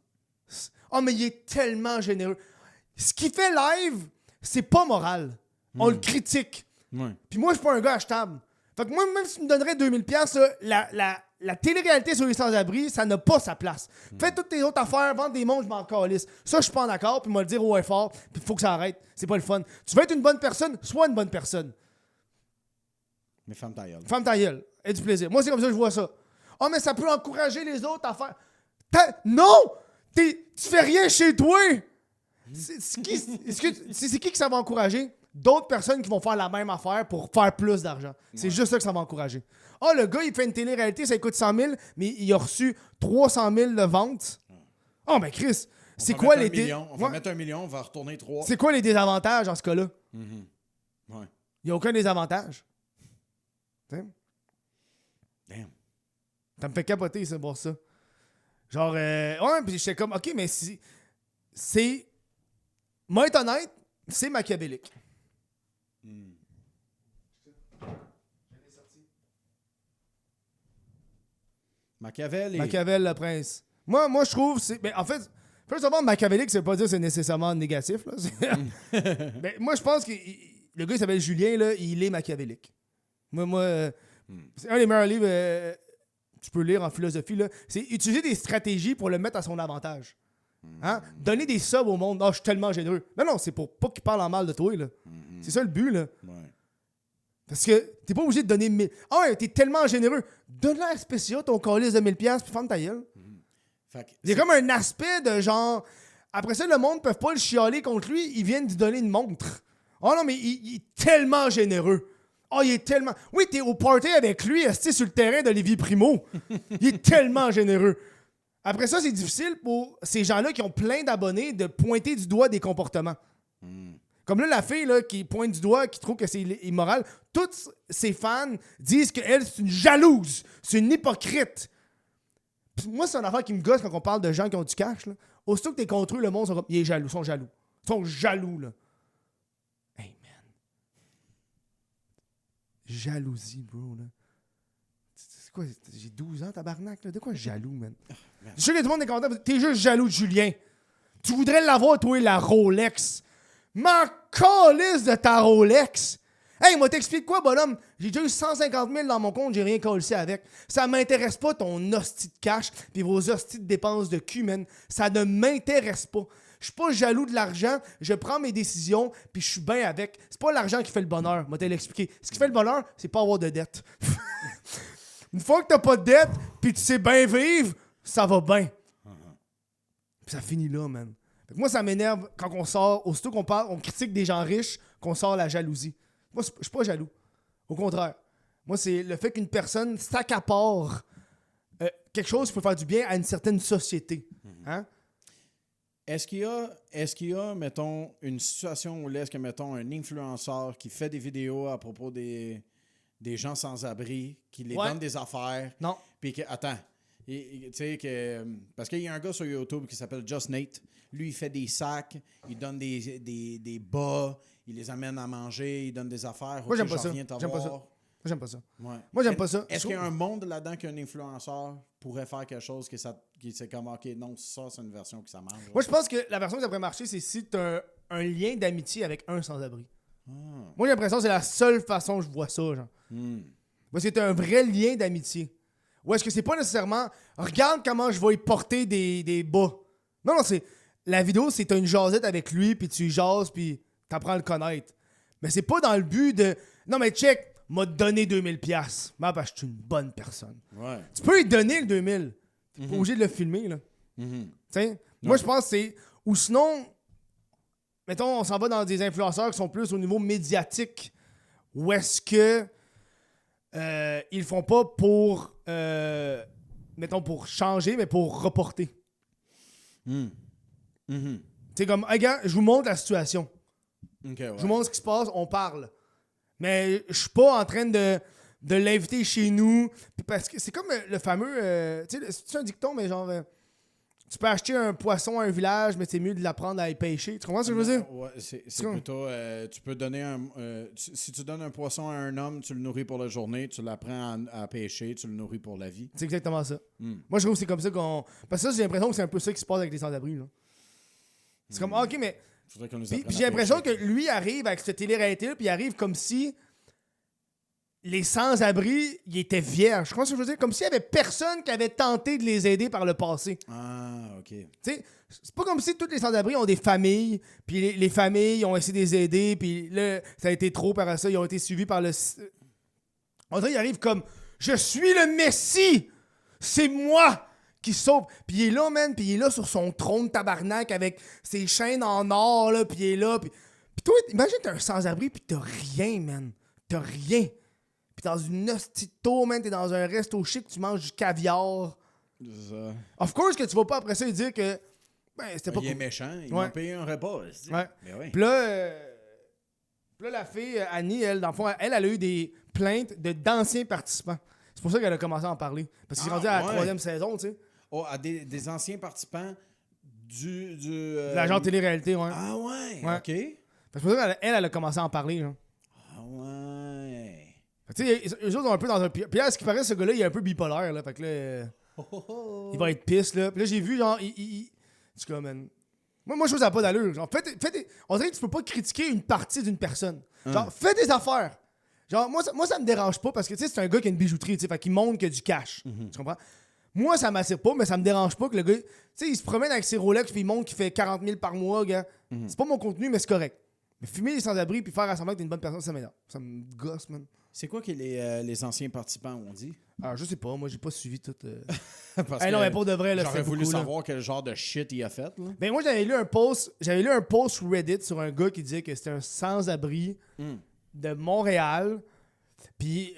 Oh, mais il est tellement généreux. Ce qu'il fait live, c'est pas moral. On le critique. Ouais. Puis moi, je suis pas un gars achetable. Fait que moi, même si tu me donnerais 2000$, la télé-réalité sur les sans-abri, ça n'a pas sa place. Fais toutes tes autres affaires, vendre des montres, je m'en calisse. Ça, je suis pas en accord, puis moi le dire haut et fort, puis il faut que ça arrête. C'est pas le fun. Tu veux être une bonne personne, sois une bonne personne. Mais femme ta gueule. Femme ta gueule. Aie du plaisir. Moi, c'est comme ça que je vois ça. Oh, mais ça peut encourager les autres à faire... Non! Tu fais rien chez toi! C'est qui que ça va encourager? D'autres personnes qui vont faire la même affaire pour faire plus d'argent. C'est juste ça que ça va encourager. Oh, le gars, il fait une télé-réalité, ça coûte 100 000, mais il a reçu 300 000 de ventes. Oh, mais Chris, c'est quoi les... On va mettre 1 million, on va retourner 3. C'est quoi les désavantages dans ce cas-là? Ouais. Il n'y a aucun désavantage. T'sais? Damn. Ça me fait capoter, ça, voir ça. Genre, ouais, puis j'étais comme, OK, mais c'est... Moi, être honnête, c'est machiavélique. Machiavel, le prince. Moi je trouve, ben, en fait, first of all, machiavélique, ça veut pas dire que c'est nécessairement négatif. Là. Ben, moi, je pense que le gars, il s'appelle Julien, là, il est machiavélique. C'est un des meilleurs livres tu peux lire en philosophie. Là. C'est utiliser des stratégies pour le mettre à son avantage. Hein? Donner des subs au monde. Oh, je suis tellement généreux. Non, c'est pour pas qu'il parle en mal de toi. Là. C'est ça le but. Là. Ouais. Parce que t'es pas obligé de donner 1000. Ah ouais, t'es tellement généreux. Donne-le à Spécia, ton calice de 1000$ puis ferme ta gueule. Il y a comme un aspect de genre. Après ça, le monde ne peut pas le chialer contre lui. Ils viennent lui donner une montre. Oh non, mais il est tellement généreux. Oh, il est tellement. Oui, t'es au party avec lui, assis sur le terrain de Lévi Primo. Il est tellement généreux. Après ça, c'est difficile pour ces gens-là qui ont plein d'abonnés de pointer du doigt des comportements. Comme là, la fille là, qui pointe du doigt, qui trouve que c'est immoral, tous ses fans disent qu'elle, c'est une jalouse, c'est une hypocrite. Puis moi, c'est une affaire qui me gosse quand on parle de gens qui ont du cash. Là. Aussitôt que t'es contre eux, le monde sont comme, il est jaloux, sont jaloux. Ils sont jaloux, là. Hey, man. Jalousie, bro, là. C'est quoi? J'ai 12 ans, tabarnak, là. De quoi jaloux, man? Je sais que tout le monde est content. T'es juste jaloux de Julien. Tu voudrais l'avoir, toi, la Rolex. M'en calisse de ta Rolex. Hey, moi, t'expliques quoi, bonhomme? J'ai déjà eu 150 000 dans mon compte, j'ai rien calissé avec. Ça m'intéresse pas ton hostie de cash pis vos hosties de dépenses de cul, man. Ça ne m'intéresse pas. Je suis pas jaloux de l'argent, je prends mes décisions puis je suis bien avec. C'est pas l'argent qui fait le bonheur, moi te l'expliquer. Ce qui fait le bonheur, c'est pas avoir de dette. Une fois que t'as pas de dette pis tu sais bien vivre, ça va bien. Puis ça finit là, man. Fait que moi, ça m'énerve quand on sort, aussitôt qu'on parle, on critique des gens riches, qu'on sort la jalousie. Moi, je suis pas jaloux. Au contraire. Moi, c'est le fait qu'une personne s'accapare quelque chose qui peut faire du bien à une certaine société. Hein? Est-ce qu'il y a, mettons, une situation où est-ce que, mettons, un influenceur qui fait des vidéos à propos des gens sans-abri, qui les donne des affaires? Non. Puis que, attends, tu sais que... Parce qu'il y a un gars sur YouTube qui s'appelle Just Nate. Lui, il fait des sacs, il donne des bas, il les amène à manger, il donne des affaires. Moi, j'aime pas ça. Moi, j'aime pas ça. Ouais. Moi, j'aime pas ça. Est-ce qu'il y a un monde là-dedans qu'un influenceur pourrait faire quelque chose qui c'est comme, OK, non, ça, c'est une version qui ça marche? Moi, je pense que la version qui ça pourrait marcher, c'est si tu as un lien d'amitié avec un sans-abri. Moi, j'ai l'impression que c'est la seule façon que je vois ça, genre. Moi, c'est un vrai lien d'amitié. Ou est-ce que c'est pas nécessairement, regarde comment je vais y porter des bas. Non, c'est... La vidéo, c'est une jasette avec lui, puis tu jases, puis t'apprends à le connaître. Mais c'est pas dans le but de... Non, mais check, m'a donné 2000$. Moi, parce que je suis une bonne personne. Ouais. Tu peux lui donner le 2000$. T'es pas obligé de le filmer, là. Moi, je pense que c'est... Ou sinon, mettons, on s'en va dans des influenceurs qui sont plus au niveau médiatique. Où est-ce que ils le font pas pour... mettons, pour changer, mais pour reporter. C'est comme, hey, gars, je vous montre la situation. Okay, ouais. Je vous montre ce qui se passe, on parle. Mais je suis pas en train de l'inviter chez nous. Parce que c'est comme le fameux. Tu sais, c'est un dicton, mais genre. tu peux acheter un poisson à un village, mais c'est mieux de l'apprendre à y pêcher. Tu comprends ce que je veux dire? Ouais, c'est plutôt... tu peux donner si tu donnes un poisson à un homme, tu le nourris pour la journée, tu l'apprends à pêcher, tu le nourris pour la vie. C'est exactement ça. Moi, je trouve que c'est comme ça qu'on... Parce que ça, j'ai l'impression que c'est un peu ça qui se passe avec les sans-abri. Là. C'est comme, OK, mais... Faudrait qu'on nous Puis apprenne j'ai à l'impression que pêcher. lui arrive avec cette télé-réalité-là, puis il arrive comme si les sans-abri, ils étaient vierges. Je crois ce que je veux dire? Comme s'il y avait personne qui avait tenté de les aider par le passé. Ah, OK. Tu sais, c'est pas comme si tous les sans-abri ont des familles, puis les familles ont essayé de les aider, puis là, ça a été trop par ça, ils ont été suivis par le... On dirait qu'il arrive comme « Je suis le Messie! C'est moi! » qui sauve. Puis il est là, man, puis il est là sur son trône tabarnak avec ses chaînes en or, là, puis il est là. Puis toi, imagine t'es un sans-abri, puis t'as rien, man. T'as rien. Puis dans une hostie de tour, man, t'es dans un resto chic, tu manges du caviar. C'est ça. Of course que tu vas pas après ça lui dire que c'était pas Il est cool. méchant, il Ouais. m'a payé un repas. c'est-tu. Ouais. Mais oui. Puis là, la fille, Annie, elle, dans le fond, elle a eu des plaintes d'anciens participants. C'est pour ça qu'elle a commencé à en parler. Parce qu'il est rendu à la ouais. 3e saison, tu sais. Oh, à des anciens participants du De la genre télé-réalité, ouais. Ah ouais, Ouais. OK. C'est pour ça qu'elle a commencé à en parler, genre. Ah ouais. Fait que, tu sais, eux autres sont un peu dans un... Puis là, à ce qui paraît, ce gars-là, il est un peu bipolaire, là. Fait que là, il va être pisse, là. Puis là, j'ai vu, genre, c'est comme, man... Moi, je trouve ça n'a pas d'allure. Genre, on dirait que tu peux pas critiquer une partie d'une personne. Genre, fais des affaires. Genre, moi, ça me dérange pas parce que, tu sais, c'est un gars qui a une bijouterie, tu sais, fait qu'il montre que du cash. Tu comprends? Moi, ça m'attire pas, mais ça me dérange pas que le gars... Tu sais, il se promène avec ses Rolex puis il montre qu'il fait 40 000 par mois, gars. C'est pas mon contenu, mais c'est correct. Mais fumer les sans-abri puis faire semblant que t'es une bonne personne, ça m'énerve. Ça me gosse, man. C'est quoi que les anciens participants ont dit? Alors, je sais pas, moi, j'ai pas suivi tout... Parce non, mais pour de vrai, là, j'aurais c'est voulu beaucoup, là. savoir quel genre de shit il a fait. Là. Ben moi, j'avais lu un post Reddit sur un gars qui disait que c'était un sans-abri de Montréal. Puis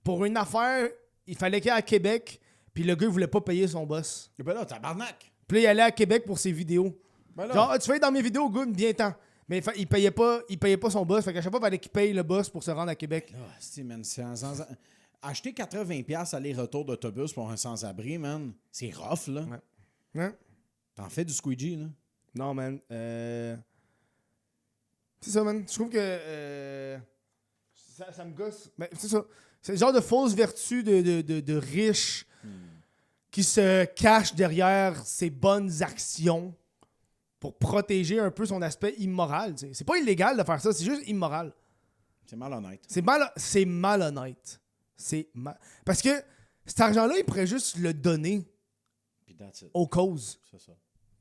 pour une affaire, il fallait qu'il aille à Québec, puis le gars, il voulait pas payer son boss. Ben là, tabarnak! Puis là, il allait à Québec pour ses vidéos. Ben là, Genre, ah, tu fais dans mes vidéos, good, bien temps. Mais il payait pas son boss. Fait qu'à chaque fois, il fallait qu'il paye le boss pour se rendre à Québec. là, c'est, man, c'est un sans... Acheter 80$ aller-retour d'autobus pour un sans-abri, man, c'est rough, là. Ouais. Hein? T'en fais du squeegee, là. Non, man. C'est ça, man. Je trouve que ça me gosse. Mais c'est ça. C'est le genre de fausse vertu de riches qui se cache derrière ses bonnes actions pour protéger un peu son aspect immoral. T'sais. C'est pas illégal de faire ça, c'est juste immoral. C'est malhonnête. C'est malhonnête. Parce que cet argent-là, il pourrait juste le donner Puis that's it. aux causes. C'est ça.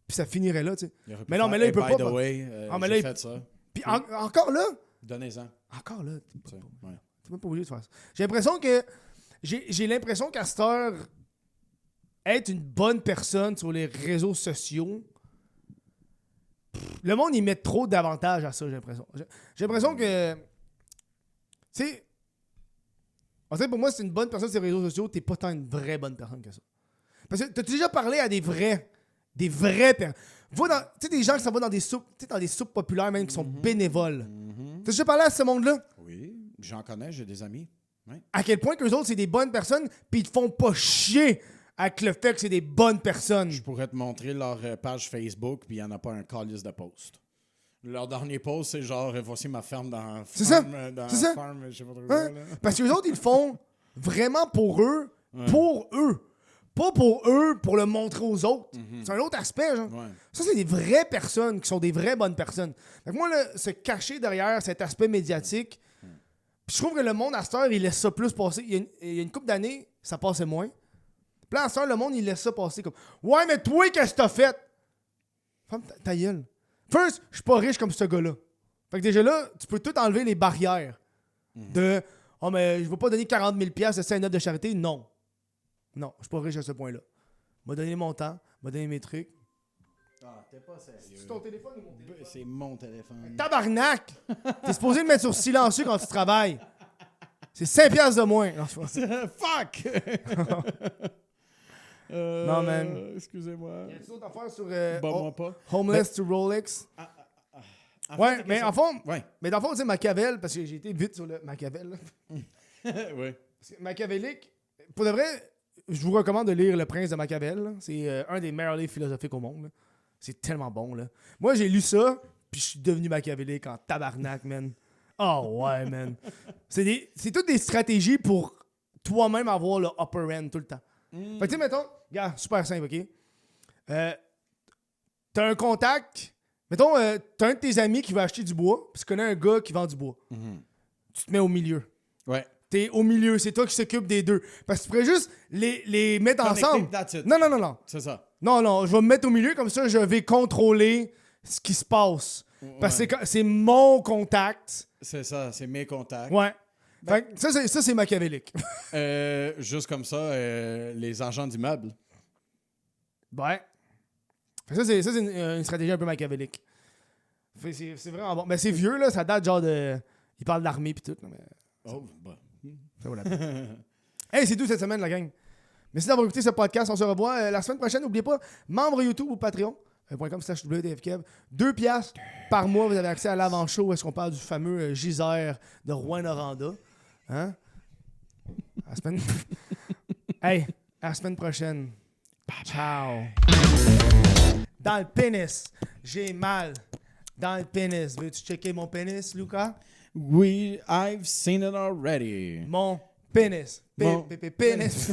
Puis ça finirait là, tu sais. Il aurait pu Mais non, faire, mais là, il peut by pas. the way, mais j'ai là, fait ça. Puis encore là, Donnez-en. encore là, Tu sais, ouais. t'es même pas obligé de faire ça. J'ai l'impression que j'ai l'impression qu'à cette heure, être une bonne personne sur les réseaux sociaux, le monde y met trop d'avantages à ça, j'ai l'impression. J'ai l'impression que, tu sais, en fait, pour moi, si t'es une bonne personne sur les réseaux sociaux, t'es pas tant une vraie bonne personne que ça. Parce que t'as déjà parlé à des vraies personnes. Tu sais, des gens qui s'en vont dans des soupes populaires, même qui sont bénévoles. T'as déjà parlé à ce monde-là? Oui, j'en connais, j'ai des amis. Ouais. À quel point qu'eux autres, c'est des bonnes personnes, puis ils te font pas chier avec le fait que c'est des bonnes personnes. Je pourrais te montrer leur page Facebook, puis il n'y en a pas un calice de post. Leur dernier post, c'est genre, voici ma ferme dans C'est ça. Dans C'est ça. farm, je sais pas trop Hein? quoi, là. Parce que les autres, ils le font vraiment pour eux. Pour eux. Pas pour eux, pour le montrer aux autres. C'est un autre aspect, genre. Ouais. Ça, c'est des vraies personnes qui sont des vraies bonnes personnes. Fait que moi, là, se cacher derrière cet aspect médiatique, puis je trouve que le monde, à cette heure, il laisse ça plus passer. Il y a une couple d'années, ça passait moins. Puis là, à cette heure, le monde, il laisse ça passer comme « Ouais, mais toi, qu'est-ce que t'as fait? » Ferme ta gueule. First, je suis pas riche comme ce gars-là. Fait que déjà là, tu peux tout enlever les barrières de « Oh, mais je veux pas donner 40 000 $ de sign-up de charité. » Non. Non, je suis pas riche à ce point-là. M'a donné mon temps, m'a donné mes trucs. Ah, t'es pas sérieux. C'est ton téléphone ou mon téléphone? C'est mon téléphone. Tabarnak! T'es supposé le mettre sur silencieux quand tu travailles. C'est 5 $ de moins. Non, c'est pas... Fuck! Non, man. Excusez-moi. Y a-t-il d'autres affaires sur Bats-moi pas. Homeless to Rolex? En Ouais, fait, mais la en fond, Ouais. mais dans le fond, tu sais, Machiavel, parce que j'ai été vite sur le Machiavel. Là. Oui. Parce que machiavélique, pour de vrai, je vous recommande de lire Le Prince de Machiavel. Là. C'est un des meilleurs livres philosophiques au monde. Là. C'est tellement bon. Là. Moi, j'ai lu ça, puis je suis devenu machiavélique en tabarnak, man. Oh ouais, man. C'est toutes des stratégies pour toi-même avoir le upper end tout le temps. Fait que tu sais, mettons, regarde, super simple, OK? T'as un contact. Mettons, t'as un de tes amis qui veut acheter du bois, puis tu connais un gars qui vend du bois. Tu te mets au milieu. Ouais. T'es au milieu, c'est toi qui s'occupe des deux. Parce que tu pourrais juste les mettre ensemble. That's it. Non. C'est ça. Non, je vais me mettre au milieu, comme ça, je vais contrôler ce qui se passe. Parce que c'est mon contact. C'est ça, c'est mes contacts. Ouais. Fait que ça, c'est machiavélique. Juste comme ça, les agents d'immeubles. Ouais. Fait que ça, c'est une stratégie un peu machiavélique. Fait que c'est vraiment bon. Mais c'est vieux, là, ça date genre de... Il parle d'armée pis tout. Là, mais... Oh, bah. Ça vaut la peine. Hey, c'est tout cette semaine, la gang. Merci d'avoir écouté ce podcast. On se revoit la semaine prochaine. N'oubliez pas, membre YouTube ou Patreon.com/WDFKev. 2 piastres par mois, vous avez accès à l'avant-show où est-ce qu'on parle du fameux geyser de Rouyn-Noranda. Hein? À la semaine... Hey, à la semaine prochaine. Ciao. Dans le pénis. J'ai mal. Dans le pénis. Veux-tu checker mon pénis, Lucas? I've seen it already. Mon pénis. Mon Pénis.